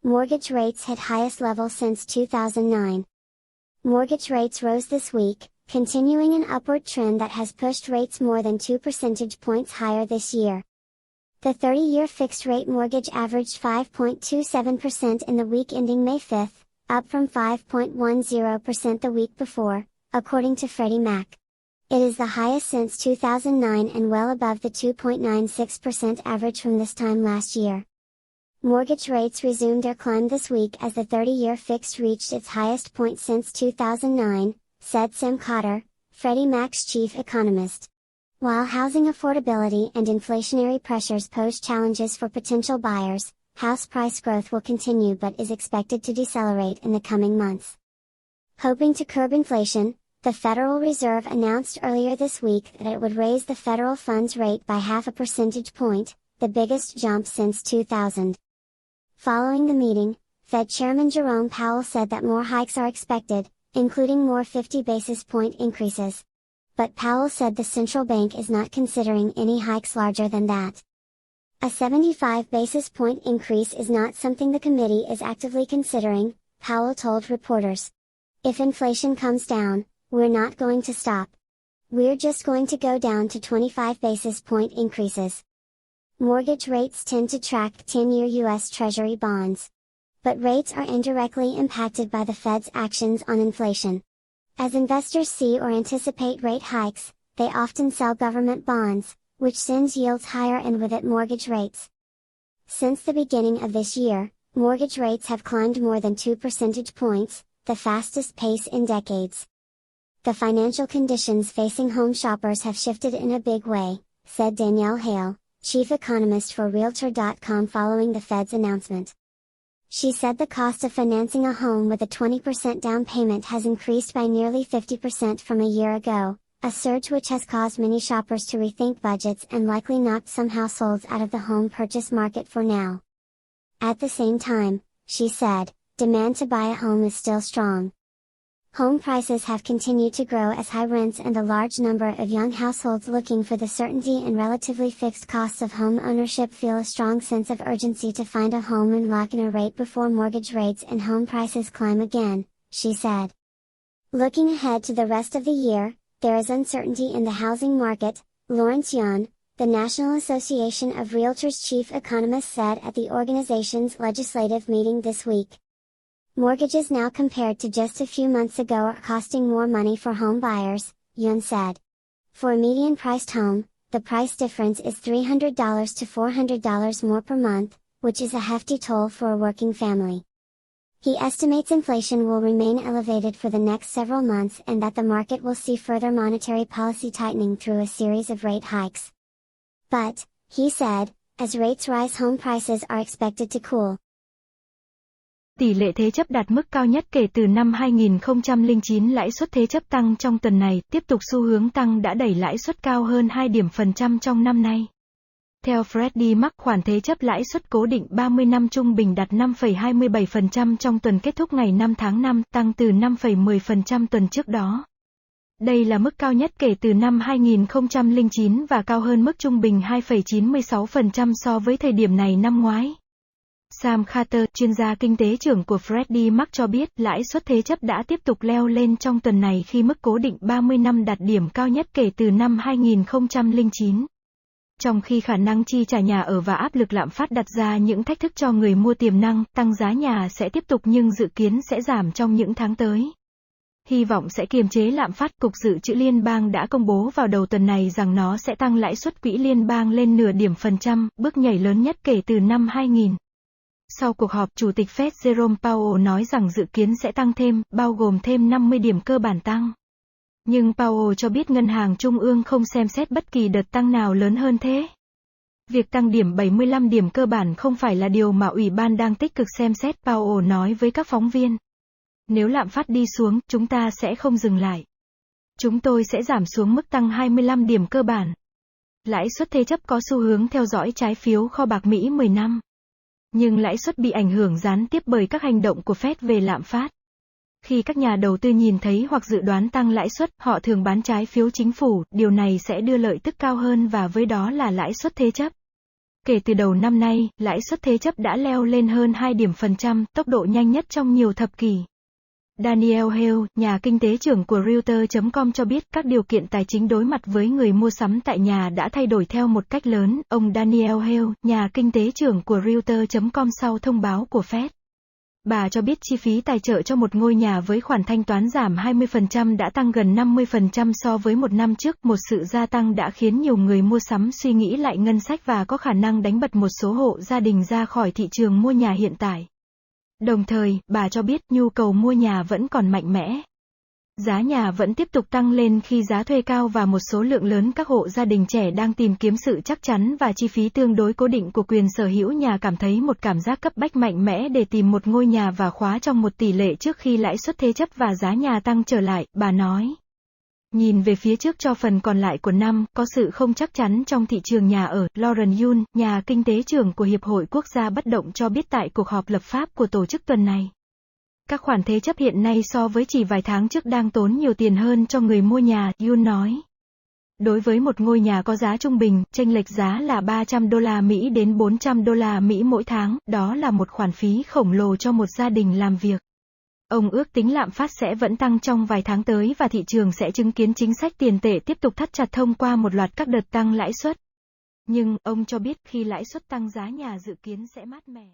Mortgage rates hit highest level since 2009. Mortgage rates rose this week, continuing an upward trend that has pushed rates more than 2 percentage points higher this year. The 30-year fixed-rate mortgage averaged 5.27% in the week ending May 5, up from 5.10% the week before, according to Freddie Mac. It is the highest since 2009 and well above the 2.96% average from this time last year. Mortgage rates resumed their climb this week as the 30-year fixed reached its highest point since 2009, said Sam Cotter, Freddie Mac's chief economist. While housing affordability and inflationary pressures pose challenges for potential buyers, house price growth will continue but is expected to decelerate in the coming months. Hoping to curb inflation, the Federal Reserve announced earlier this week that it would raise the federal funds rate by half a percentage point, the biggest jump since 2000. Following the meeting, Fed Chairman Jerome Powell said that more hikes are expected, including more 50 basis point increases. But Powell said the central bank is not considering any hikes larger than that. A 75 basis point increase is not something the committee is actively considering, Powell told reporters. If inflation comes down, we're not going to stop. We're just going to go down to 25 basis point increases. Mortgage rates tend to track 10-year U.S. Treasury bonds. But rates are indirectly impacted by the Fed's actions on inflation. As investors see or anticipate rate hikes, they often sell government bonds, which sends yields higher and with it mortgage rates. Since the beginning of this year, mortgage rates have climbed more than 2 percentage points, the fastest pace in decades. The financial conditions facing home shoppers have shifted in a big way, said Danielle Hale, chief economist for Realtor.com following the Fed's announcement. She said the cost of financing a home with a 20% down payment has increased by nearly 50% from a year ago, a surge which has caused many shoppers to rethink budgets and likely knocked some households out of the home purchase market for now. At the same time, she said, demand to buy a home is still strong. Home prices have continued to grow as high rents and a large number of young households looking for the certainty and relatively fixed costs of home ownership feel a strong sense of urgency to find a home and lock in a rate before mortgage rates and home prices climb again, she said. Looking ahead to the rest of the year, there is uncertainty in the housing market, Lawrence Yun, the National Association of Realtors chief economist said at the organization's legislative meeting this week. Mortgages now compared to just a few months ago are costing more money for home buyers, Yun said. For a median-priced home, the price difference is $300 to $400 more per month, which is a hefty toll for a working family. He estimates inflation will remain elevated for the next several months and that the market will see further monetary policy tightening through a series of rate hikes. But, he said, as rates rise home prices are expected to cool. Tỷ lệ thế chấp đạt mức cao nhất kể từ năm 2009, lãi suất thế chấp tăng trong tuần này, tiếp tục xu hướng tăng đã đẩy lãi suất cao hơn 2 điểm phần trăm trong năm nay. Theo Freddie Mac, khoản thế chấp lãi suất cố định 30 năm trung bình đạt 5,27% trong tuần kết thúc ngày 5 tháng 5, tăng từ 5,10% tuần trước đó. Đây là mức cao nhất kể từ năm 2009 và cao hơn mức trung bình 2,96% so với thời điểm này năm ngoái. Sam Cotter, chuyên gia kinh tế trưởng của Freddie Mac cho biết, lãi suất thế chấp đã tiếp tục leo lên trong tuần này khi mức cố định 30 năm đạt điểm cao nhất kể từ năm 2009. Trong khi khả năng chi trả nhà ở và áp lực lạm phát đặt ra những thách thức cho người mua tiềm năng, tăng giá nhà sẽ tiếp tục nhưng dự kiến sẽ giảm trong những tháng tới. Hy vọng sẽ kiềm chế lạm phát, Cục Dự trữ Liên bang đã công bố vào đầu tuần này rằng nó sẽ tăng lãi suất quỹ liên bang lên nửa điểm phần trăm, bước nhảy lớn nhất kể từ năm 2000. Sau cuộc họp, Chủ tịch Fed Jerome Powell nói rằng dự kiến sẽ tăng thêm, bao gồm thêm 50 điểm cơ bản tăng. Nhưng Powell cho biết ngân hàng trung ương không xem xét bất kỳ đợt tăng nào lớn hơn thế. Việc tăng điểm 75 điểm cơ bản không phải là điều mà ủy ban đang tích cực xem xét, Powell nói với các phóng viên. Nếu lạm phát đi xuống, chúng ta sẽ không dừng lại. Chúng tôi sẽ giảm xuống mức tăng 25 điểm cơ bản. Lãi suất thế chấp có xu hướng theo dõi trái phiếu kho bạc Mỹ 10 năm. Nhưng lãi suất bị ảnh hưởng gián tiếp bởi các hành động của Fed về lạm phát. Khi các nhà đầu tư nhìn thấy hoặc dự đoán tăng lãi suất, họ thường bán trái phiếu chính phủ, điều này sẽ đưa lợi tức cao hơn và với đó là lãi suất thế chấp. Kể từ đầu năm nay, lãi suất thế chấp đã leo lên hơn 2 điểm phần trăm, tốc độ nhanh nhất trong nhiều thập kỷ. Daniel Hale, nhà kinh tế trưởng của Reuters.com cho biết các điều kiện tài chính đối mặt với người mua sắm tại nhà đã thay đổi theo một cách lớn. Ông Daniel Hale, nhà kinh tế trưởng của Reuters.com sau thông báo của Fed. Bà cho biết chi phí tài trợ cho một ngôi nhà với khoản thanh toán giảm 20% đã tăng gần 50% so với một năm trước. Một sự gia tăng đã khiến nhiều người mua sắm suy nghĩ lại ngân sách và có khả năng đánh bật một số hộ gia đình ra khỏi thị trường mua nhà hiện tại. Đồng thời, bà cho biết nhu cầu mua nhà vẫn còn mạnh mẽ. Giá nhà vẫn tiếp tục tăng lên khi giá thuê cao và một số lượng lớn các hộ gia đình trẻ đang tìm kiếm sự chắc chắn và chi phí tương đối cố định của quyền sở hữu nhà cảm thấy một cảm giác cấp bách mạnh mẽ để tìm một ngôi nhà và khóa trong một tỷ lệ trước khi lãi suất thế chấp và giá nhà tăng trở lại, bà nói. Nhìn về phía trước cho phần còn lại của năm, có sự không chắc chắn trong thị trường nhà ở, Lauren Yun, nhà kinh tế trưởng của Hiệp hội Quốc gia Bất động cho biết tại cuộc họp lập pháp của tổ chức tuần này. Các khoản thế chấp hiện nay so với chỉ vài tháng trước đang tốn nhiều tiền hơn cho người mua nhà, Yun nói. Đối với một ngôi nhà có giá trung bình, chênh lệch giá là $300 đến $400 mỗi tháng, đó là một khoản phí khổng lồ cho một gia đình làm việc. Ông ước tính lạm phát sẽ vẫn tăng trong vài tháng tới và thị trường sẽ chứng kiến chính sách tiền tệ tiếp tục thắt chặt thông qua một loạt các đợt tăng lãi suất. Nhưng, ông cho biết khi lãi suất tăng giá nhà dự kiến sẽ mát mẻ.